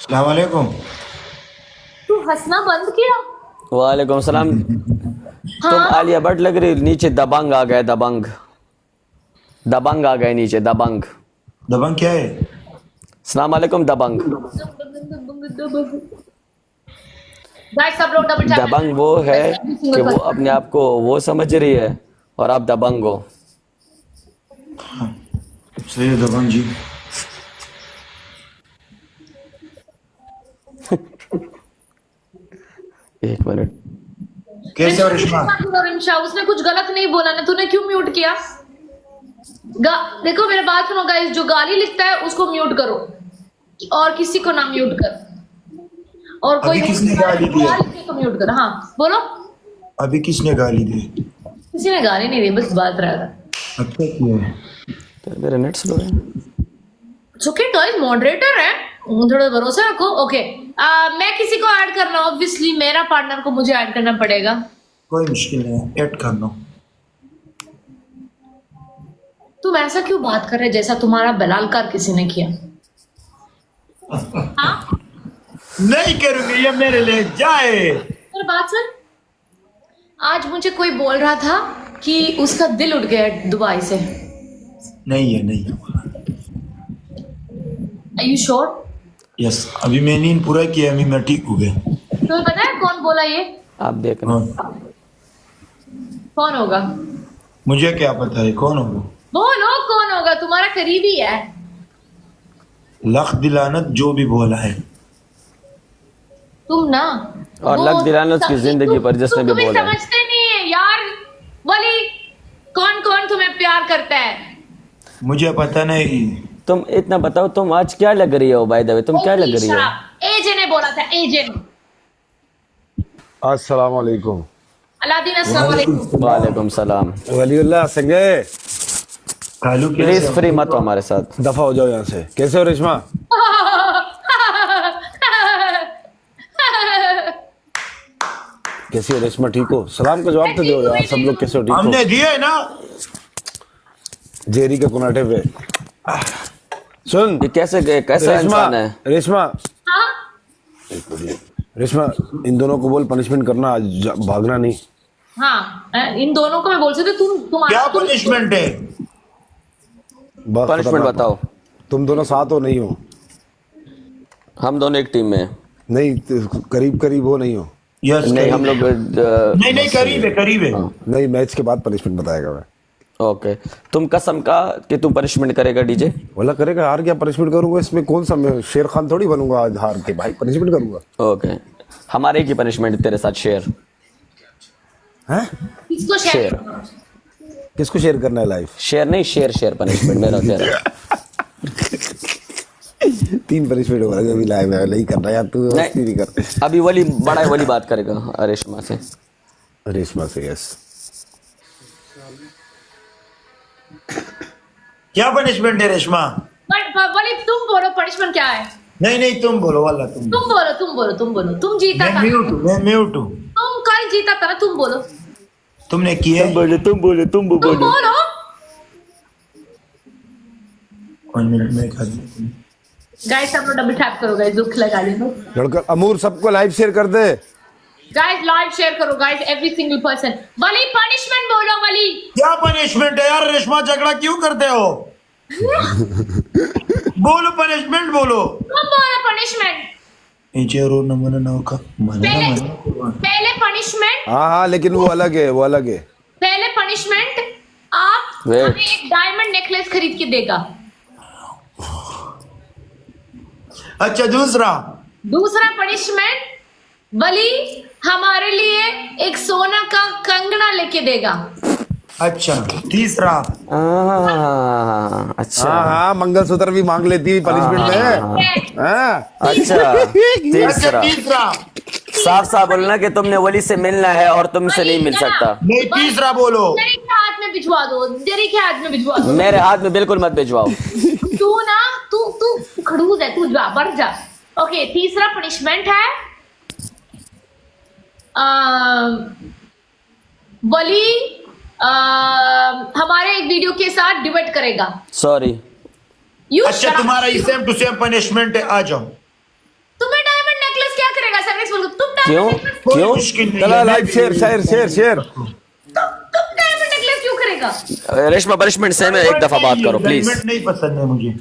अस्सलाम वालेकुम। तू हंसना बंद किया। वालेकुम सलाम। तुम आलिया भट्ट लग रही, नीचे दबंग आ गए। दबंग दबंग आ गए नीचे, दबंग। दबंग क्या है? सलाम वालेकुम दबंग। गाइस सब लोग डबल टैप दबंग वो है कि वो अपने आप को वो समझ रही है और आप दबंग हो। सही है दबंग जी। एक मिनट। कैसे हो रिश्मा? रिंशा उसने कुछ गलत नहीं बोला ना, तूने क्यों म्यूट किया? देखो मेरे बात सुनो गाइस, जो गाली लिखता है उसको म्यूट करो और किसी को ना म्यूट कर। और कोई अभी किसने गाली दी है? को म्यूट कर। हाँ बोलो। अभी किसने गाली दी? किसी ने गाली नहीं दी, बस बात रहा था। अच्छा किया है। तो मेरा नेट स्लो है। ओके गाइस, मॉडरेटर है, थोड़ा भरोसा रखो। ओके मैं किसी को ऐड करना, ऑब्वियसली मेरा पार्टनर को मुझे ऐड करना पड़ेगा। कोई मुश्किल नहीं है, ऐड कर लो। तुम ऐसा क्यों बात कर रहे जैसा तुम्हारा बलात्कार किसी ने किया? हाँ नहीं करूंगी ये मेरे लिए जाए। मेरी बात सुन। आज मुझे कोई बोल रहा था कि उसका दिल उठ गया दुबई से। नहीं है, नहीं। Are you sure? यस, अभी मैंने नींद पूरा किया, अभी मैं ठीक हो गया। तुम्हें पता है कौन बोला ये? आप देखना। हाँ, कौन होगा? मुझे क्या पता है कौन होगा। बोलो कौन होगा, तुम्हारा करीबी है। लख दिलानत जो भी बोला है। तुम ना और वो लक दिलाना उसकी जिंदगी पर जिसने भी तुम्हें बोला है। समझते नहीं है यार। वली कौन कौन तुम्हें प्यार करता है? मुझे पता नहीं। तुम इतना बताओ, तुम आज क्या लग रही हो? बाय द वे, तुम क्या लग रही हो? एजे ने बोला था, एजे ने। अस्सलाम वालेकुम। अलादीन अस्सलाम वालेकुम। वालेकुम सलाम। वलीउल्लाह संगे, कालू प्लीज कैसे? फ्री मत हो हमारे साथ। दफा हो जाओ यहाँ से। कैसे हो रेशमा? कैसी हो रेशमा? ठीक हो? सलाम का जवाब तो दो यार, सब लोग कैसे हो? ठीक हमने हो? दिए ना। जेरी के कुनाटे पे। सुन ये कैसा रेशमा, इंसान है? रेशमा, हाँ? रेशमा, इन दोनों को बोल पनिशमेंट करना, आज भागना नहीं। हाँ इन दोनों को मैं बोल सकती हूँ। तुम क्या पनिशमेंट है? बस पनिशमेंट खतरनाक। बताओ। तुम दोनों साथ हो नहीं हो? हम दोनों एक टीम में हैं। नहीं, करीब करीब हो नहीं हो? यस, नहीं हम लोग नहीं नहीं, करीब है, करीब है। नहीं, मैच के बाद पनिशमेंट बताएगा मैं। ओके, तुम कसम का कि तुम पनिशमेंट करेगा डीजे? बोला करेगा। हार क्या पनिशमेंट करूंगा? इसमें कौन सा मैं शेर खान थोड़ी बनूंगा आज हार के। भाई पनिशमेंट करूंगा। ओके, हमारे की पनिशमेंट तेरे साथ शेयर। हैं? किसको शेयर शेयर। करना? किसको शेयर करना है लाइफ? शेयर नहीं, शेयर पनिशमेंट मेरा तेरा। 3 पनिशमेंट हो रहा है अभी लाइव है, नहीं कर रहा यार तू। मस्ती नहीं कर। अभी वली बड़ा वली बात करेगा रेशमा से। रेशमा से? यस। क्या पनिशमेंट है रेशमा? वली तुम बोलो पनिशमेंट क्या है? नहीं नहीं, तुम बोलो वाला, तुम तुम बोलो, तुम बोलो, तुम बोलो। तुम जीता मैं था, म्यूट हूँ, मैं म्यूट हूँ। तुम कल जीता था ना, तुम बोलो। तुमने किया है? तुम बोलो। तुम बोलो। 1 मिनट में खा दूँ। गाइस सब लोग डबल टैप करो गाइस, दुख लगा ली। लड़का अमूर सबको लाइव शेयर कर दे। गाइस लाइव शेयर करो गाइस, एवरी सिंगल पर्सन। वली पनिशमेंट बोलो वली। क्या पनिशमेंट है यार? रेशमा झगड़ा क्यों करते हो? बोलो पनिशमेंट बोलो। तुम बोलो पनिशमेंट। नीचे रो नंबर 9 का पहले पनिशमेंट। हाँ, लेकिन वो अलग है, वो अलग है। पहले पनिशमेंट आप Wait. हमें एक डायमंड नेकलेस खरीद के देगा। अच्छा, दूसरा पनिशमेंट वली हमारे लिए एक सोना का कंगना लेके देगा। अच्छा, तीसरा अच्छा हाँ, मंगलसूत्र भी मांग लेती है पनिशमेंट में। हाँ। अच्छा। अच्छा, तीसरा तीसरा साफ बोलना कि तुमने वली से मिलना है और तुमसे नहीं मिल सकता। नहीं, तीसरा बोलो। जेरी के हाथ में भिजवा दो, जेरी के हाथ में भिजवा दो। मेरे हाथ में बिल्कुल मत भिजवाओ। तू ना तू खड़ूस है, तू जा बढ़ जा। ओके, तीसरा पनिशमेंट है वली हमारे एक वीडियो के साथ डिबेट करेगा। सॉरी। You अच्छा, shut up. तुम्हारा सेम टू सेम पनिशमेंट है, आ जाओ। तुम क्यों कोई क्यों मुश्किल नहीं चला है, live share share share share तुम डायमंड नेकलेस क्यों करेगा? रेशमा पनिशमेंट सेम है, एक दफा बात करो प्लीज। डायमंड नहीं पसंद है मुझे।